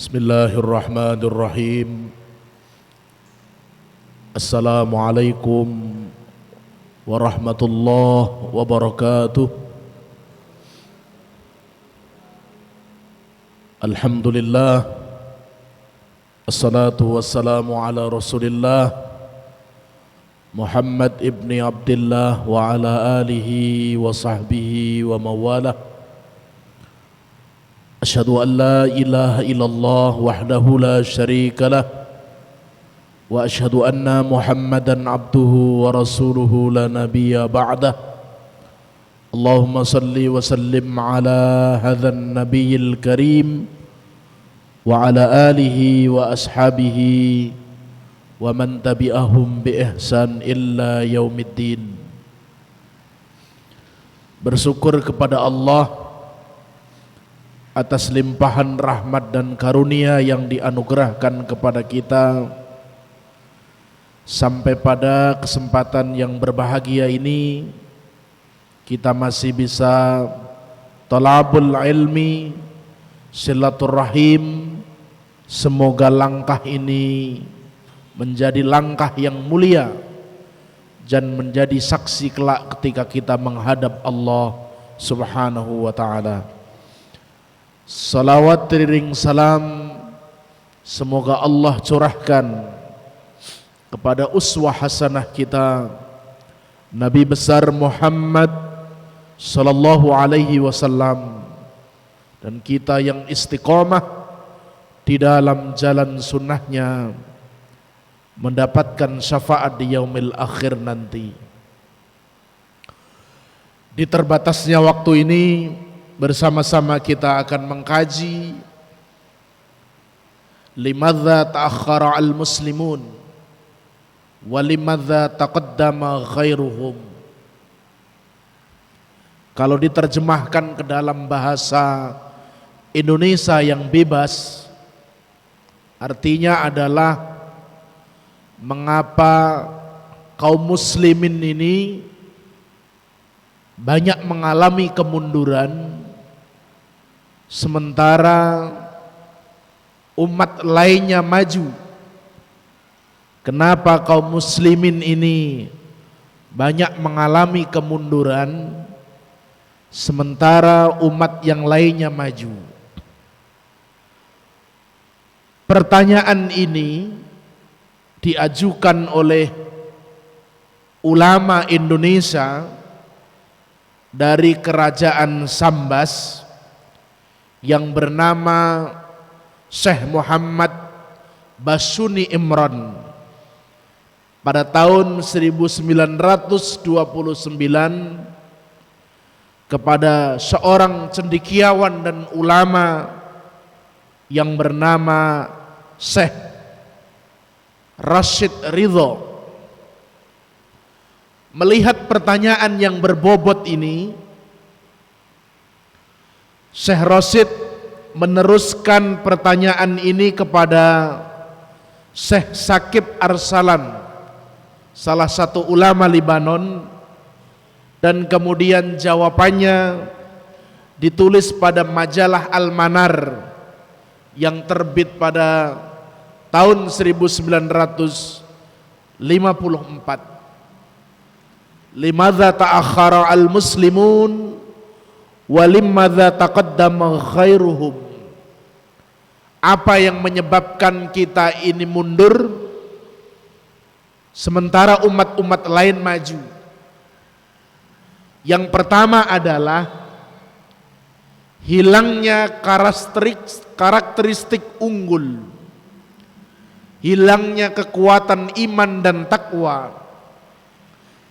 Bismillahirrahmanirrahim. Assalamualaikum warahmatullahi wabarakatuh. Alhamdulillah, assalatu wassalamu ala rasulillah Muhammad ibni Abdillah wa ala alihi wa sahbihi wa mawalah. Asyhadu an la ilaha illallah wahdahu la syarika lah wa asyhadu anna Muhammadan abduhu wa rasuluhu la nabiyya ba'dah. Allahumma salli wa sallim ala hadzal nabiyil karim wa ala alihi wa ashabihi wa man tabi'ahum bi ihsan illa yaumiddin. Bersyukur kepada Allah atas limpahan rahmat dan karunia yang dianugerahkan kepada kita sampai pada kesempatan yang berbahagia ini kita masih bisa talabul ilmi, silaturahim. Semoga langkah ini menjadi langkah yang mulia dan menjadi saksi kelak ketika kita menghadap Allah Subhanahu wa ta'ala. Salawat teriring salam semoga Allah curahkan kepada uswah hasanah kita Nabi besar Muhammad sallallahu alaihi wasallam, dan kita yang istiqomah di dalam jalan sunnahnya mendapatkan syafaat di yaumil akhir nanti. Di terbatasnya waktu ini bersama-sama kita akan mengkaji limadza ta'akhkhara al-muslimun wa limadza taqaddama ghairuhum. Kalau diterjemahkan ke dalam bahasa Indonesia yang bebas, artinya adalah mengapa kaum muslimin ini banyak mengalami kemunduran sementara umat lainnya maju. Kenapa kaum muslimin ini banyak mengalami kemunduran sementara umat yang lainnya maju? Pertanyaan ini diajukan oleh ulama Indonesia dari kerajaan Sambas yang bernama Syekh Muhammad Basyuni Imron pada tahun 1929 kepada seorang cendekiawan dan ulama yang bernama Syekh Rashid Ridho. Melihat pertanyaan yang berbobot ini, Syekh Rashid meneruskan pertanyaan ini kepada Syekh Sakib Arsalan, salah satu ulama Libanon, dan kemudian jawabannya ditulis pada majalah Al-Manar yang terbit pada tahun 1954. Limadza ta'akhkhara al-muslimun wa limadza taqaddama ghairuhum. Apa yang menyebabkan kita ini mundur sementara umat-umat lain maju? Yang pertama adalah hilangnya karakteristik unggul, hilangnya kekuatan iman dan takwa,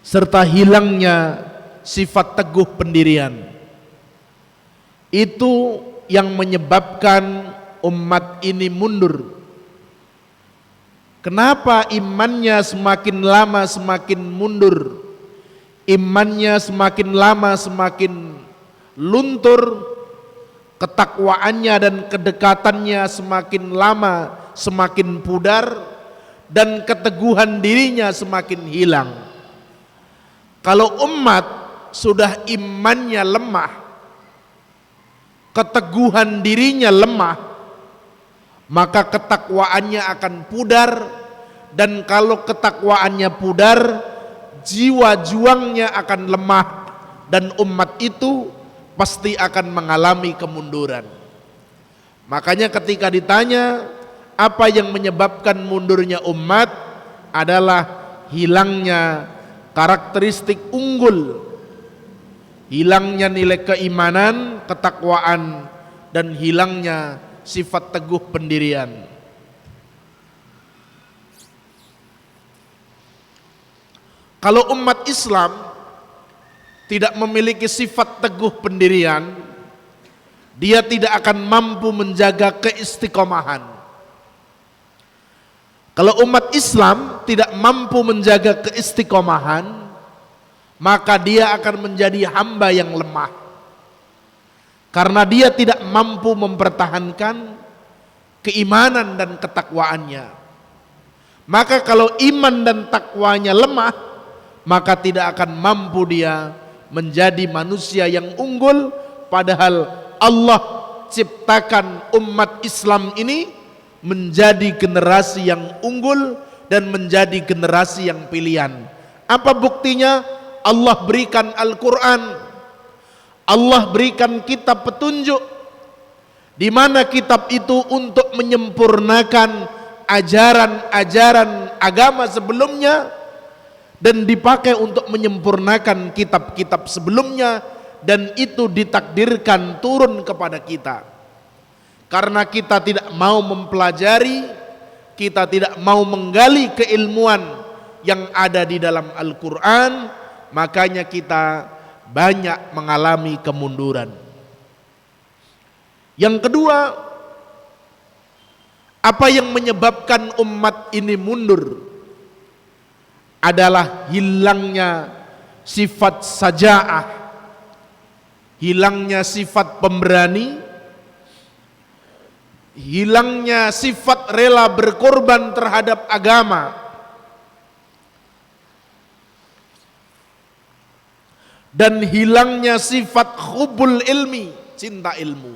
serta hilangnya sifat teguh pendirian. Itu yang menyebabkan umat ini mundur. Kenapa imannya semakin lama semakin mundur? Imannya semakin lama semakin luntur, ketakwaannya dan kedekatannya semakin lama semakin pudar, dan keteguhan dirinya semakin hilang. Kalau umat sudah imannya lemah, keteguhan dirinya lemah, maka ketakwaannya akan pudar, dan kalau ketakwaannya pudar, jiwa juangnya akan lemah, dan umat itu pasti akan mengalami kemunduran. Makanya ketika ditanya apa yang menyebabkan mundurnya umat, adalah hilangnya karakteristik unggul, hilangnya nilai keimanan, ketakwaan, dan hilangnya sifat teguh pendirian. Kalau umat Islam tidak memiliki sifat teguh pendirian, dia tidak akan mampu menjaga keistiqomahan. Kalau umat Islam tidak mampu menjaga keistiqomahan, maka dia akan menjadi hamba yang lemah, karena dia tidak mampu mempertahankan keimanan dan ketakwaannya. Maka kalau iman dan takwanya lemah, maka tidak akan mampu dia menjadi manusia yang unggul. Padahal Allah ciptakan umat Islam ini menjadi generasi yang unggul dan menjadi generasi yang pilihan. Apa buktinya? Allah berikan Al-Quran, Allah berikan kitab petunjuk, di mana kitab itu untuk menyempurnakan ajaran-ajaran agama sebelumnya, dan dipakai untuk menyempurnakan kitab-kitab sebelumnya, dan itu ditakdirkan turun kepada kita. Karena kita tidak mau mempelajari, kita tidak mau menggali keilmuan yang ada di dalam Al-Quran, makanya kita banyak mengalami kemunduran. Yang kedua, apa yang menyebabkan umat ini mundur adalah hilangnya sifat saja'ah, hilangnya sifat pemberani, hilangnya sifat rela berkorban terhadap agama, dan hilangnya sifat hubbul ilmi, cinta ilmu.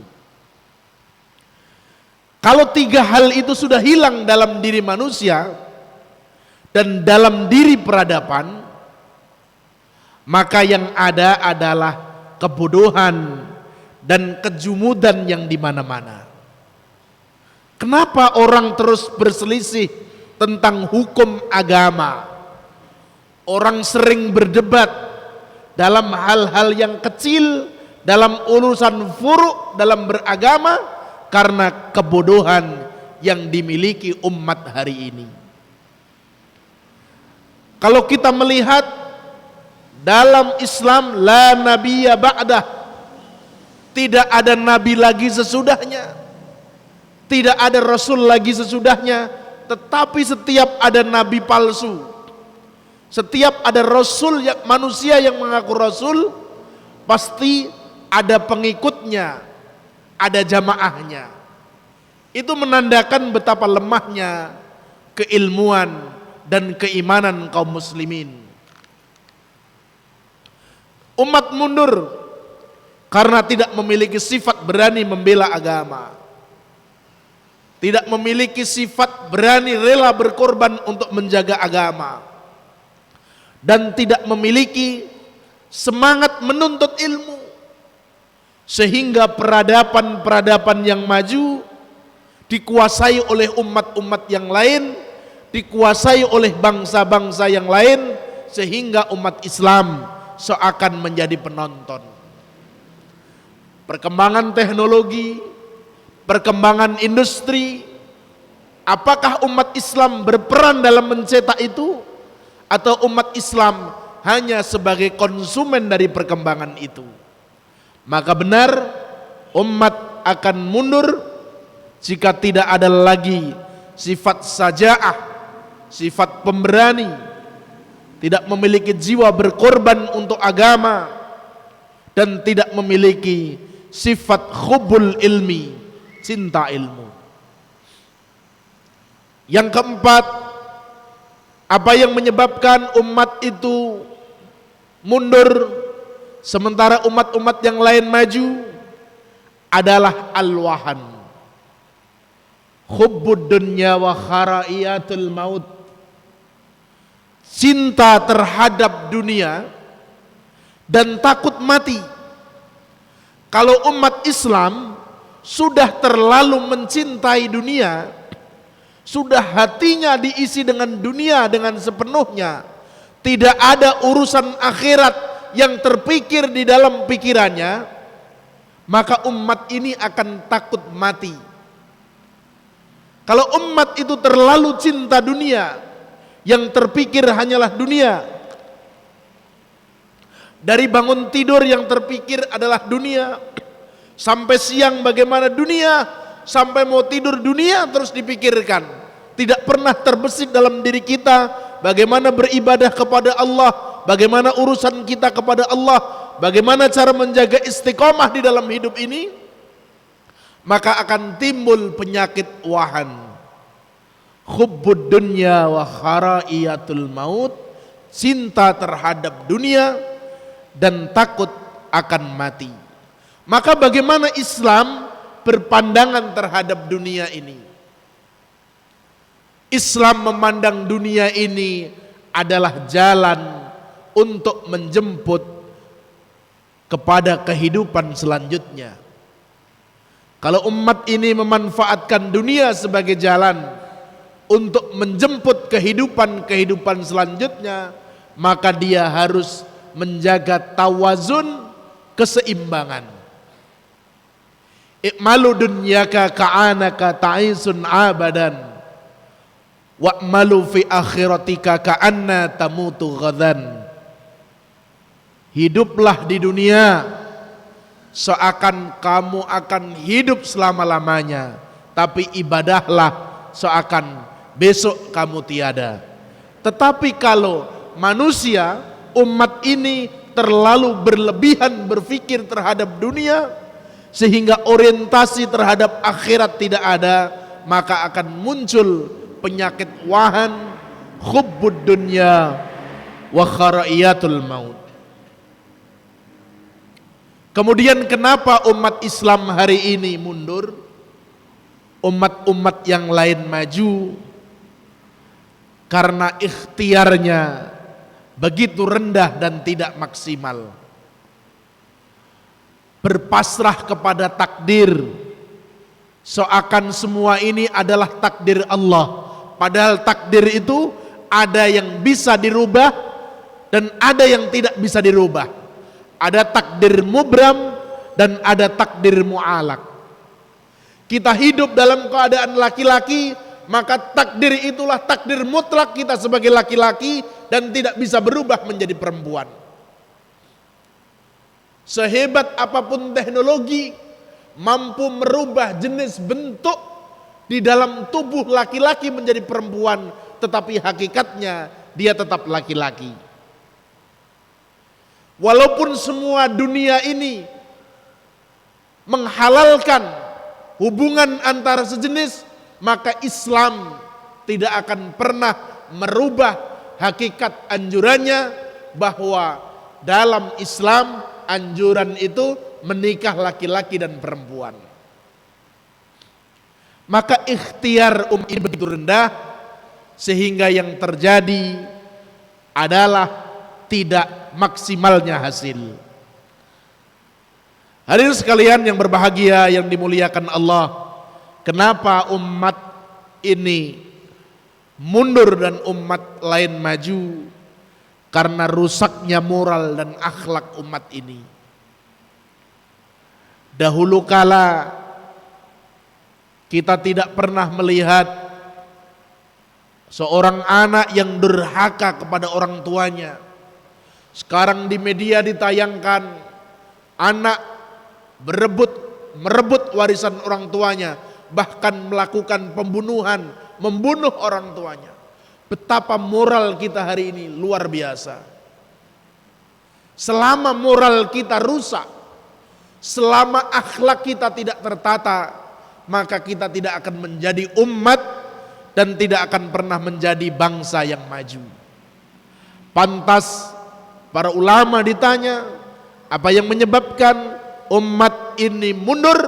Kalau tiga hal itu sudah hilang dalam diri manusia dan dalam diri peradaban, maka yang ada adalah kebodohan dan kejumudan yang di mana-mana. Kenapa orang terus berselisih tentang hukum agama? Orang sering berdebat dalam hal-hal yang kecil, dalam urusan furu' dalam beragama, karena kebodohan yang dimiliki umat hari ini. Kalau kita melihat dalam Islam, la nabiyya ba'dah, tidak ada nabi lagi sesudahnya, tidak ada rasul lagi sesudahnya. Tetapi setiap ada nabi palsu, setiap ada rasul yang manusia yang mengaku rasul, pasti ada pengikutnya, ada jamaahnya. Itu menandakan betapa lemahnya keilmuan dan keimanan kaum muslimin. Umat mundur karena tidak memiliki sifat berani membela agama, tidak memiliki sifat berani rela berkorban untuk menjaga agama, dan tidak memiliki semangat menuntut ilmu, sehingga peradaban-peradaban yang maju dikuasai oleh umat-umat yang lain, dikuasai oleh bangsa-bangsa yang lain, sehingga umat Islam seakan menjadi penonton. Perkembangan teknologi, perkembangan industri, apakah umat Islam berperan dalam mencetak itu, atau umat Islam hanya sebagai konsumen dari perkembangan itu? Maka benar, umat akan mundur jika tidak ada lagi sifat saja'ah, sifat pemberani, tidak memiliki jiwa berkorban untuk agama, dan tidak memiliki sifat hubbul ilmi, cinta ilmu. Yang keempat, apa yang menyebabkan umat itu mundur sementara umat-umat yang lain maju adalah al-wahan, hubbud dunya wa khara'iyatul maut. Cinta terhadap dunia dan takut mati. Kalau umat Islam sudah terlalu mencintai dunia, sudah hatinya diisi dengan dunia dengan sepenuhnya, tidak ada urusan akhirat yang terpikir di dalam pikirannya, maka umat ini akan takut mati. Kalau umat itu terlalu cinta dunia, yang terpikir hanyalah dunia, dari bangun tidur yang terpikir adalah dunia, sampai siang bagaimana dunia, sampai mau tidur dunia terus dipikirkan, tidak pernah terbesit dalam diri kita bagaimana beribadah kepada Allah, bagaimana urusan kita kepada Allah, bagaimana cara menjaga istiqomah di dalam hidup ini, maka akan timbul penyakit wahan. Hubbud dunya wa khara'iyatul maut, cinta terhadap dunia dan takut akan mati. Maka bagaimana Islam berpandangan terhadap dunia ini? Islam memandang dunia ini adalah jalan untuk menjemput kepada kehidupan selanjutnya. Kalau umat ini memanfaatkan dunia sebagai jalan untuk menjemput kehidupan selanjutnya, maka dia harus menjaga tawazun, keseimbangan. I'malu dunyaka ka'anaka ta'isun abadan wa'malu fi akhiratika ka'anna tamutu ghadan. Hiduplah di dunia seakan kamu akan hidup selama-lamanya, tapi ibadahlah seakan besok kamu tiada. Tetapi kalau manusia, umat ini terlalu berlebihan berpikir terhadap dunia sehingga orientasi terhadap akhirat tidak ada, maka akan muncul penyakit wahan, hubbud dunya wa khara'iyatul maut. Kemudian kenapa umat Islam hari ini mundur? Umat-umat yang lain maju karena ikhtiarnya begitu rendah dan tidak maksimal. Berpasrah kepada takdir, seakan semua ini adalah takdir Allah. Padahal takdir itu ada yang bisa dirubah dan ada yang tidak bisa dirubah. Ada takdir mubram dan ada takdir mu'alak. Kita hidup dalam keadaan laki-laki, maka takdir itulah takdir mutlak kita sebagai laki-laki dan tidak bisa berubah menjadi perempuan. Sehebat apapun teknologi mampu merubah jenis bentuk di dalam tubuh laki-laki menjadi perempuan, tetapi hakikatnya dia tetap laki-laki. Walaupun semua dunia ini menghalalkan hubungan antara sejenis, maka Islam tidak akan pernah merubah hakikat anjurannya bahwa dalam Islam anjuran itu menikah laki-laki dan perempuan. Maka ikhtiar ini begitu rendah sehingga yang terjadi adalah tidak maksimalnya hasil. Hadirin sekalian yang berbahagia yang dimuliakan Allah, kenapa umat ini mundur dan umat lain maju? Karena rusaknya moral dan akhlak umat ini. Dahulu kala kita tidak pernah melihat seorang anak yang durhaka kepada orang tuanya. Sekarang di media ditayangkan anak merebut warisan orang tuanya, bahkan melakukan pembunuhan, membunuh orang tuanya. Betapa moral kita hari ini luar biasa. Selama moral kita rusak, selama akhlak kita tidak tertata, maka kita tidak akan menjadi umat dan tidak akan pernah menjadi bangsa yang maju. Pantas para ulama ditanya, apa yang menyebabkan umat ini mundur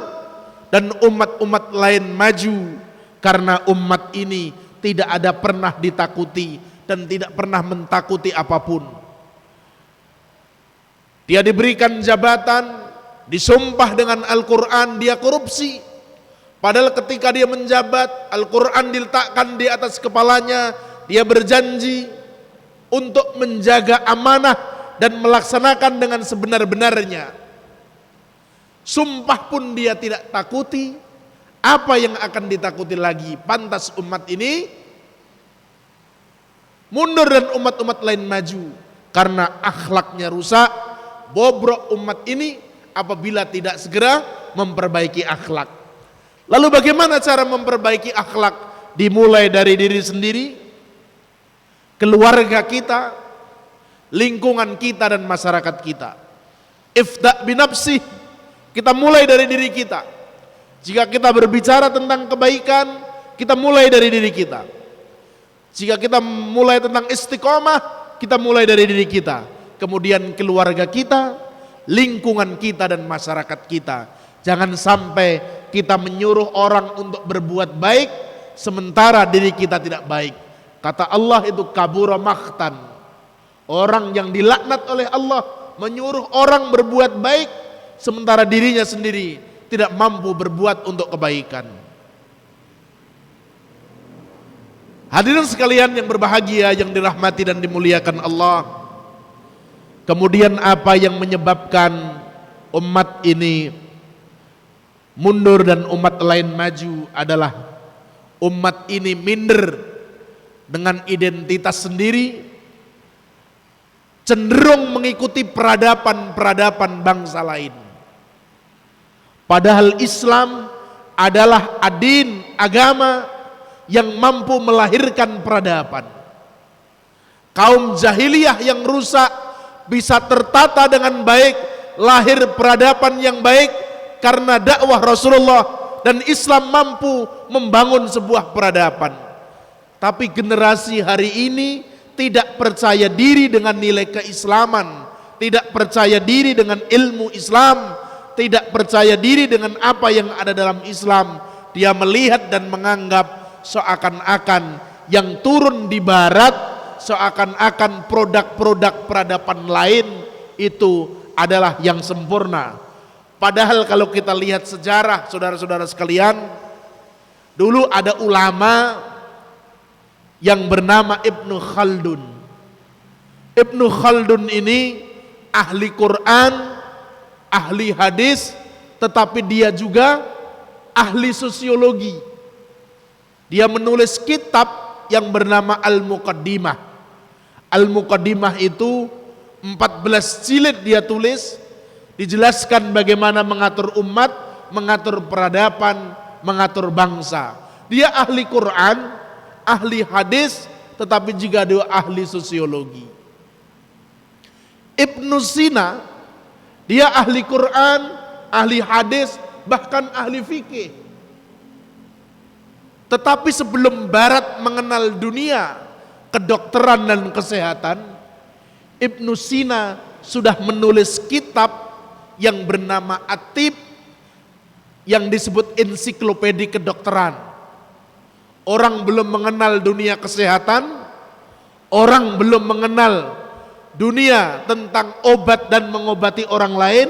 dan umat-umat lain maju? karena umat ini tidak ada pernah ditakuti dan tidak pernah mentakuti apapun. Dia diberikan jabatan, disumpah dengan Al-Quran, dia korupsi. Padahal ketika dia menjabat, Al-Quran diletakkan di atas kepalanya, dia berjanji untuk menjaga amanah dan melaksanakan dengan sebenar-benarnya. Sumpah pun dia tidak takuti. Apa yang akan ditakuti lagi? Pantas umat ini mundur dan umat-umat lain maju, karena akhlaknya rusak, bobrok umat ini apabila tidak segera memperbaiki akhlak. Lalu bagaimana cara memperbaiki akhlak? Dimulai dari diri sendiri, keluarga kita, lingkungan kita dan masyarakat kita. Ifda' binafsih, kita mulai dari diri kita. Jika kita berbicara tentang kebaikan, kita mulai dari diri kita. Jika kita mulai tentang istiqomah, kita mulai dari diri kita. Kemudian keluarga kita, lingkungan kita dan masyarakat kita. Jangan sampai kita menyuruh orang untuk berbuat baik sementara diri kita tidak baik. Kata Allah itu kabura makhtan. Orang yang dilaknat oleh Allah menyuruh orang berbuat baik sementara dirinya sendiri tidak mampu berbuat untuk kebaikan. Hadirin sekalian yang berbahagia, yang dirahmati dan dimuliakan Allah. Kemudian apa yang menyebabkan umat ini mundur dan umat lain maju adalah umat ini minder dengan identitas sendiri, cenderung mengikuti peradaban-peradaban bangsa lain. Padahal Islam adalah adin, agama yang mampu melahirkan peradaban. Kaum jahiliyah yang rusak bisa tertata dengan baik, lahir peradaban yang baik karena dakwah Rasulullah, dan Islam mampu membangun sebuah peradaban. Tapi generasi hari ini tidak percaya diri dengan nilai keislaman, tidak percaya diri dengan ilmu Islam, tidak percaya diri dengan apa yang ada dalam Islam. Dia melihat dan menganggap seakan-akan yang turun di barat, seakan-akan produk-produk peradaban lain itu adalah yang sempurna. Padahal kalau kita lihat sejarah, saudara-saudara sekalian, dulu ada ulama yang bernama Ibnu Khaldun. Ibnu Khaldun ini ahli Quran, ahli hadis, tetapi dia juga ahli sosiologi. Dia menulis kitab yang bernama Al-Muqaddimah. Al-Muqaddimah itu 14 jilid dia tulis, dijelaskan bagaimana mengatur umat, mengatur peradaban, mengatur bangsa. Dia ahli Quran, ahli hadis, tetapi juga dia ahli sosiologi. Ibnu Sina, dia ahli Quran, ahli hadis, bahkan ahli fikih. Tetapi sebelum Barat mengenal dunia kedokteran dan kesehatan, Ibnu Sina sudah menulis kitab yang bernama At-Tib, yang disebut ensiklopedi kedokteran. Orang belum mengenal dunia kesehatan, orang belum mengenal dunia tentang obat dan mengobati orang lain,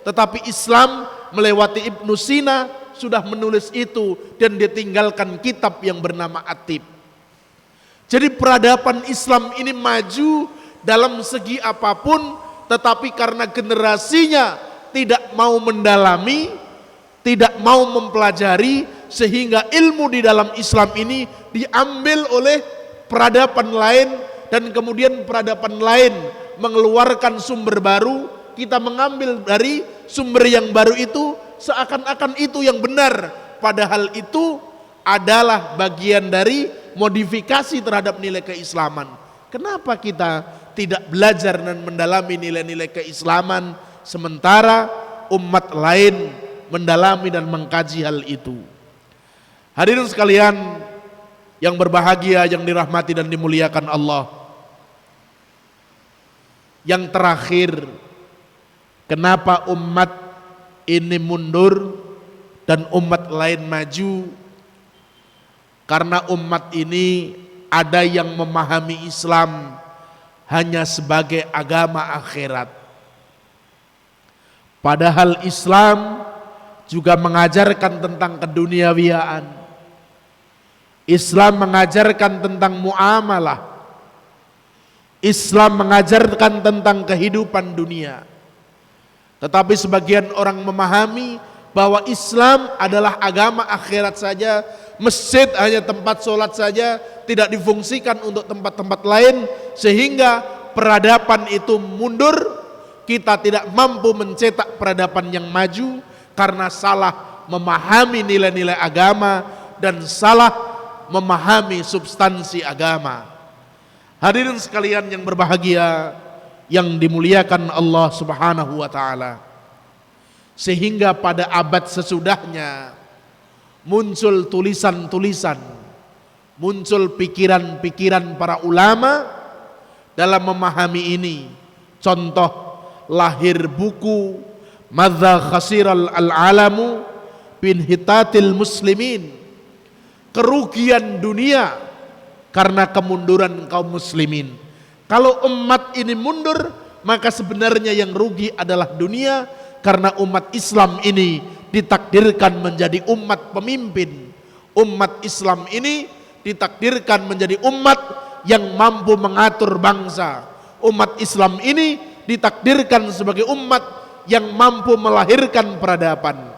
tetapi Islam melewati Ibnu Sina sudah menulis itu dan ditinggalkan kitab yang bernama At-Tib. Jadi peradaban Islam ini maju dalam segi apapun, tetapi karena generasinya tidak mau mendalami, tidak mau mempelajari, sehingga ilmu di dalam Islam ini diambil oleh peradaban lain, dan kemudian peradaban lain mengeluarkan sumber baru, kita mengambil dari sumber yang baru itu seakan-akan itu yang benar, padahal itu adalah bagian dari modifikasi terhadap nilai keislaman. Kenapa kita tidak belajar dan mendalami nilai-nilai keislaman sementara umat lain mendalami dan mengkaji hal itu? Hadirin sekalian yang berbahagia, yang dirahmati dan dimuliakan Allah. Yang terakhir, kenapa umat ini mundur dan umat lain maju? Karena umat ini ada yang memahami Islam hanya sebagai agama akhirat. Padahal Islam juga mengajarkan tentang keduniawiaan. Islam mengajarkan tentang muamalah. Islam mengajarkan tentang kehidupan dunia. Tetapi sebagian orang memahami bahwa Islam adalah agama akhirat saja, masjid hanya tempat sholat saja, tidak difungsikan untuk tempat-tempat lain, sehingga peradaban itu mundur. Kita tidak mampu mencetak peradaban yang maju karena salah memahami nilai-nilai agama dan salah memahami substansi agama. Hadirin sekalian yang berbahagia, yang dimuliakan Allah Subhanahu wa taala. Sehingga pada abad sesudahnya muncul tulisan-tulisan, muncul pikiran-pikiran para ulama dalam memahami ini. Contoh, lahir buku Madza khasiral al-alamu binhitatil muslimin, kerugian dunia karena kemunduran kaum muslimin. Kalau umat ini mundur, maka sebenarnya yang rugi adalah dunia, karena umat Islam ini ditakdirkan menjadi umat pemimpin. Umat Islam ini ditakdirkan menjadi umat yang mampu mengatur bangsa. Umat Islam ini ditakdirkan sebagai umat yang mampu melahirkan peradaban,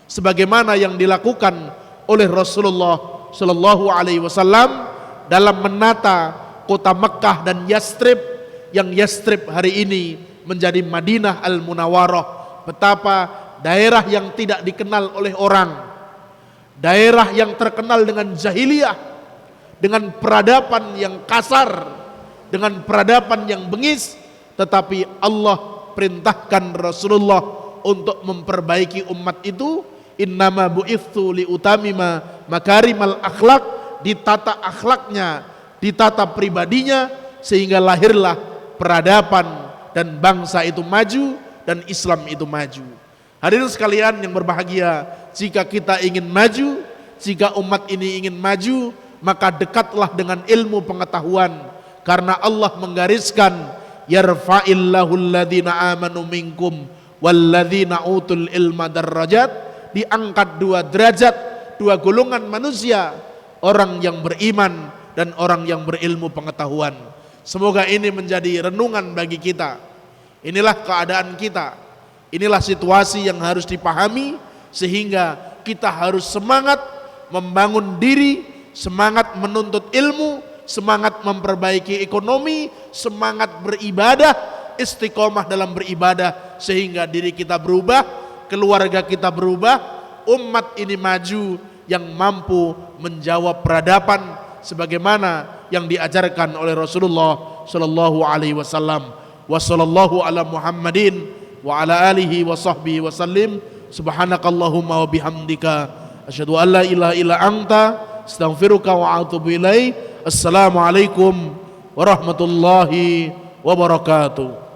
sebagaimana yang dilakukan oleh Rasulullah Shallallahu Alaihi Wasallam dalam menata kota Mekkah dan Yastrib, yang Yastrib hari ini menjadi Madinah Al-Munawwarah. Betapa daerah yang tidak dikenal oleh orang, daerah yang terkenal dengan jahiliyah, dengan peradaban yang kasar, dengan peradaban yang bengis, tetapi Allah perintahkan Rasulullah untuk memperbaiki umat itu. Innama bu'itsu liutamima makarimal akhlak, ditata akhlaknya, ditata pribadinya, sehingga lahirlah peradaban dan bangsa itu maju dan Islam itu maju. Hadirin sekalian yang berbahagia, jika kita ingin maju, jika umat ini ingin maju, maka dekatlah dengan ilmu pengetahuan, karena Allah menggariskan yarfa'illahu alladhina amanu minkum walladzina utul ilma darajat, diangkat dua derajat, dua golongan manusia, orang yang beriman dan orang yang berilmu pengetahuan. Semoga ini menjadi renungan bagi kita. Inilah keadaan kita, inilah situasi yang harus dipahami, sehingga kita harus semangat membangun diri, semangat menuntut ilmu, semangat memperbaiki ekonomi, semangat beribadah, istiqomah dalam beribadah, sehingga diri kita berubah, keluarga kita berubah, umat ini maju yang mampu menjawab peradaban sebagaimana yang diajarkan oleh Rasulullah Shallallahu Alaihi Wasallam. Wa sallallahu ala Muhammadin wa ala alihi wa sahbihi wa sallim. Subhanakallahumma wa bihamdika asyhadu an la ilaha illa anta astaghfiruka wa atubu ilaik. Assalamualaikum warahmatullahi wabarakatuh.